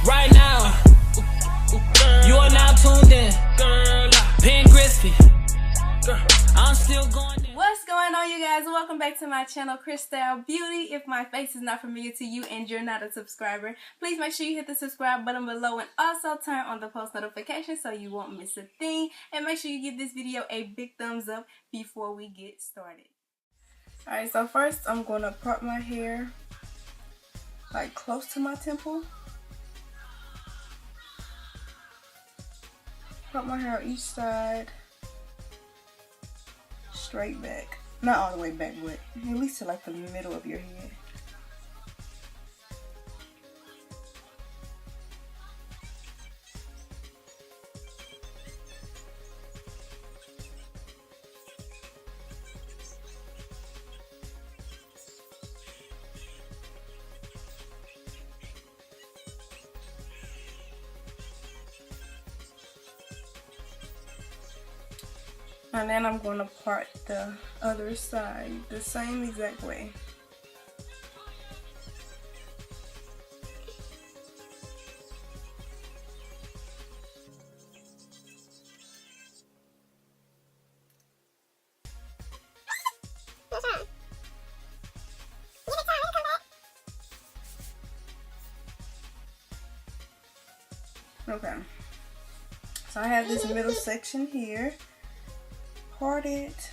right now. You are now tuned in. Pen Crispy. I'm still going in. What's going on, you guys? Welcome back to my channel, CrySTYLE Beauty. If my face is not familiar to you and you're not a subscriber, please make sure you hit the subscribe button below and also turn on the post notifications so you won't miss a thing. And make sure you give this video a big thumbs up before we get started. Alright, so first I'm going to part my hair like close to my temple. Part my hair on each side. Straight back. Not all the way back, but at least to like the middle of your head. And then I'm going to part the other side the same exact way. Okay, so I have this middle section here. Part it.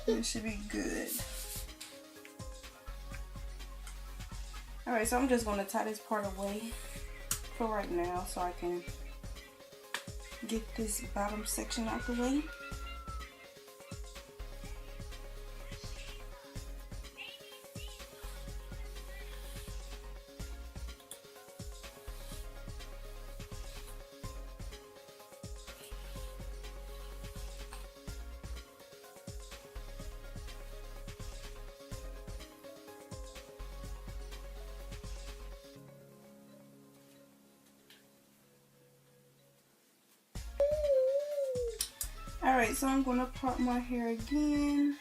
It should be good. Alright, so I'm just going to tie this part away for right now so I can get this bottom section out the way. Alright, so I'm going to part my hair again.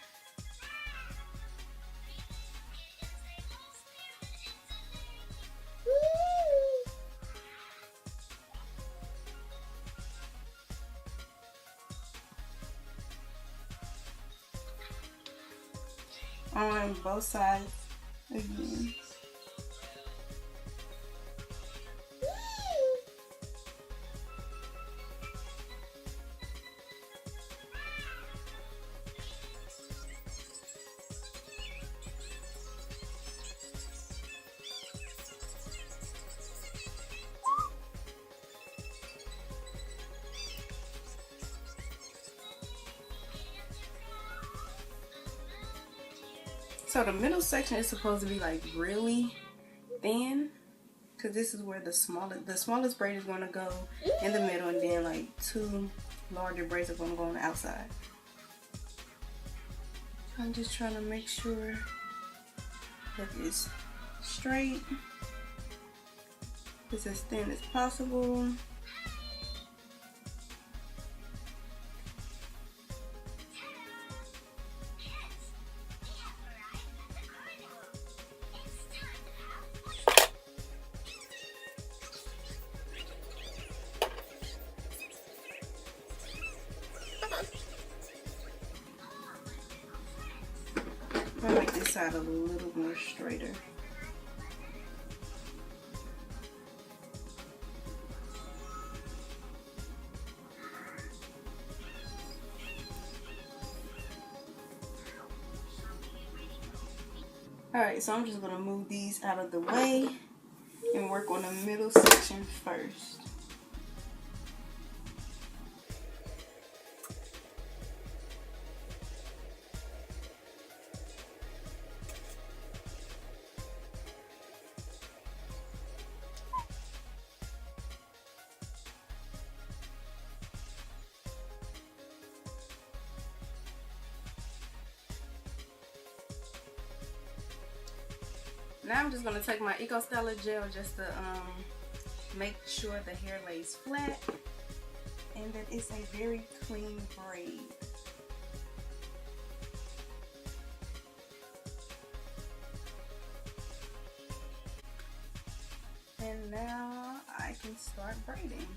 On both sides again. So the middle section is supposed to be like really thin, because this is where the smallest braid is going to go in the middle, and then like two larger braids are going to go on the outside. I'm just trying to make sure that it's straight. It's as thin as possible. I'll make this side a little more straighter. Alright, so I'm just going to move these out of the way and work on the middle section first. Now I'm just going to take my CrySTYLE gel just to make sure the hair lays flat and that it's a very clean braid. now I can start braiding.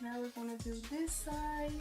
Now we're going to do this side.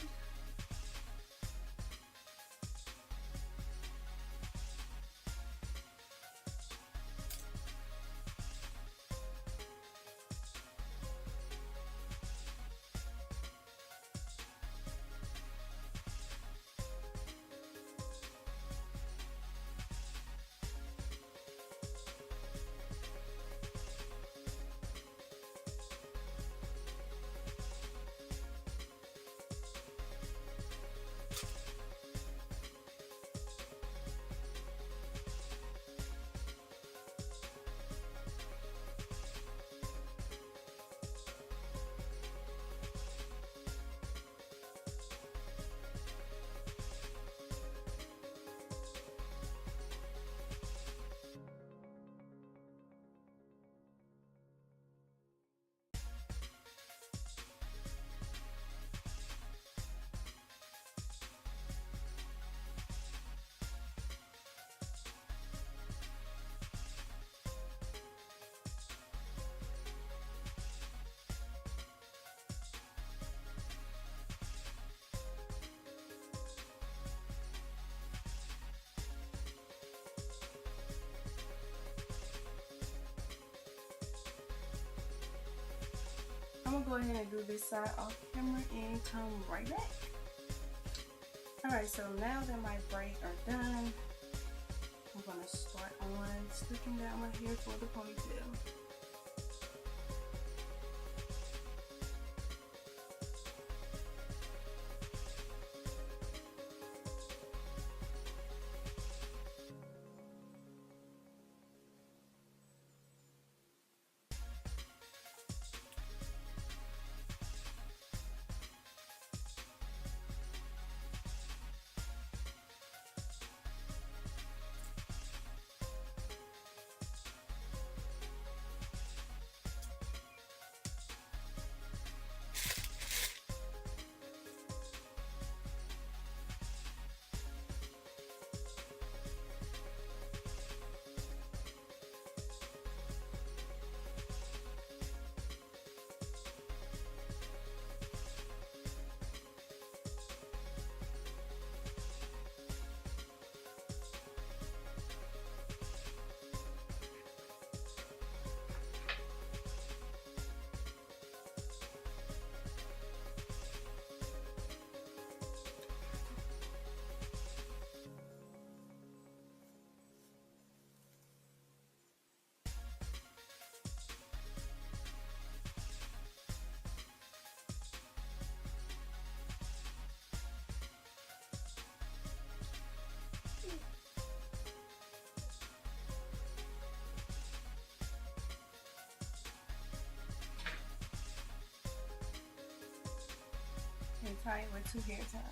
I'm gonna go ahead and do this side off camera and come right back. Alright, so now that my braids are done, I'm gonna start on sticking down my hair for the ponytail. And tie it with 2 hair ties.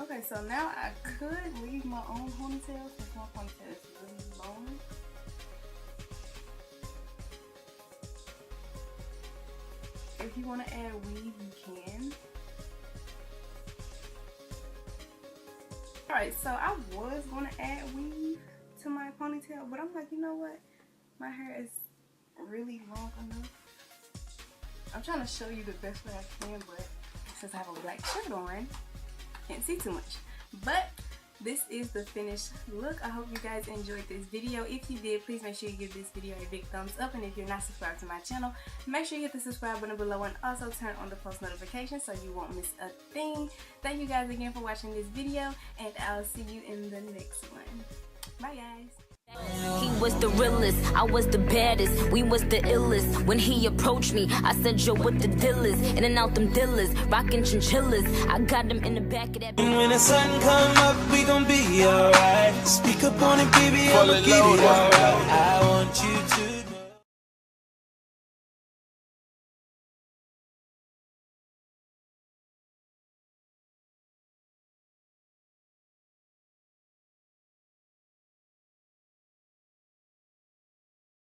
Okay, so now I could leave my own ponytail since my ponytail is really long. If you want to add weave, you can. Alright, so I was going to add weave to my ponytail, but I'm like, you know what? My hair is really long enough. I'm trying to show you the best way I can, but since I have a black shirt on, can't see too much. But this is the finished look. I hope you guys enjoyed this video. If you did, please make sure you give this video a big thumbs up, and if you're not subscribed to my channel, make sure you hit the subscribe button below and also turn on the post notifications so you won't miss a thing. Thank you guys again for watching this video, and I'll see you in the next one. Bye guys. He was the realest, I was the baddest, we was the illest. When he approached me, I said, yo, what the deal is? In and out them dealers, rockin' chinchillas. I got them in the back of that. And when the sun come up, we gon' be alright. Speak up on it, baby, I'ma keep it alright. I want you to